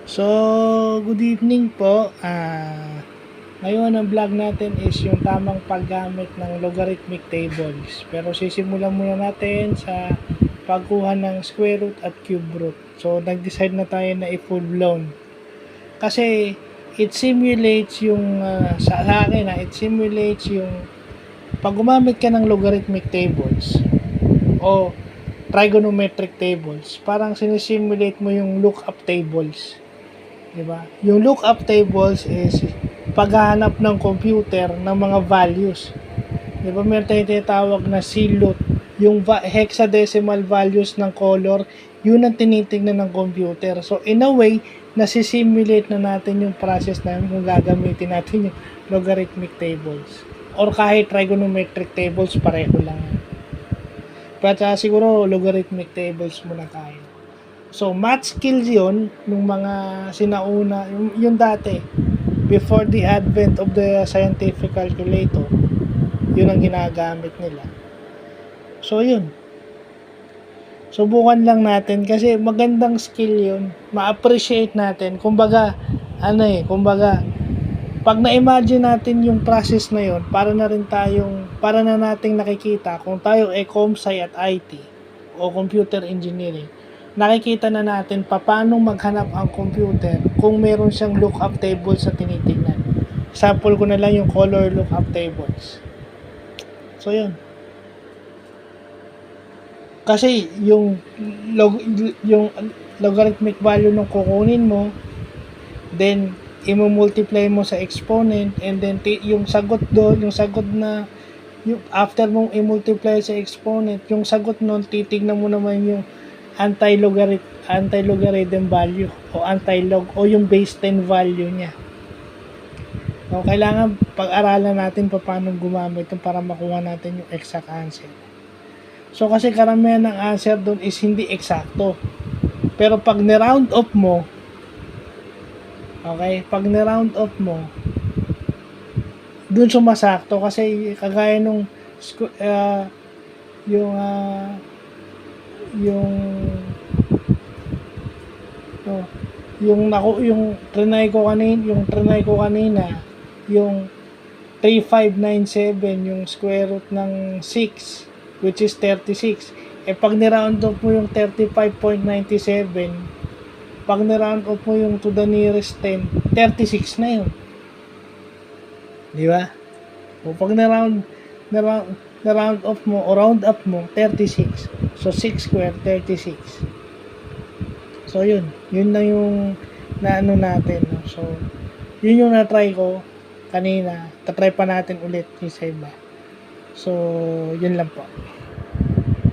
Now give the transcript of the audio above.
So, good evening po. Ngayon ang vlog natin is yung tamang paggamit ng logarithmic tables. Pero sisimulan muna natin sa pagkuha ng square root at cube root. So, nag-decide na tayo na i-full blown. Kasi it simulates yung sa akin it simulates yung pag gumamit ka ng logarithmic tables o trigonometric tables, parang sinisimulate mo yung lookup tables. Diba? Yung lookup tables is paghahanap ng computer ng mga values. Diba? Meron tayong tinatawag na CLOT. Yung hexadecimal values ng color, yun ang tinitignan ng computer. So, in a way, nasisimulate na natin yung process na kung gagamitin natin yung logarithmic tables. Or kahit trigonometric tables, pareho lang. But siguro, logarithmic tables muna tayo. So, math skills yun, nung mga sinauna, yung dati, before the advent of the scientific calculator, yun ang ginagamit nila. So, yun. Subukan lang natin kasi magandang skill yun. Ma-appreciate natin. Kumbaga, pag na-imagine natin yung process na yun, para na nating nakikita kung tayo ay ComSci at IT o computer engineering, nakikita na natin paano maghanap ang computer kung meron siyang lookup tables sa tinitingnan. Sample ko na lang yung color lookup tables. So, yun. Kasi yung logarithmic value nung kukunin mo, then i-multiply mo sa exponent, and then yung sagot doon, after mong i-multiply sa exponent, yung sagot nun, titignan mo naman yung anti-logarithm value o anti-log o yung base 10 value niya. So, kailangan pag-aralan natin paano gumamit para makuha natin yung exact answer. So, kasi karamihan ng answer doon is hindi eksakto. Pero pag ni-round off mo, doon sumasakto kasi kagaya nung yung trinay ko kanina, yung 3597, yung square root ng 6, which is 36. Pag ni-round off mo yung 35.97, pag ni-round off mo yung to the nearest 10, 36 na yun. Di ba? O pag na-round off mo o round up mo, 36. So, 6 square, 36. So, yun. Yun lang yung naano natin. So, yun yung na-try ko kanina. Tatry pa natin ulit yung sa iba. So, yun lang po.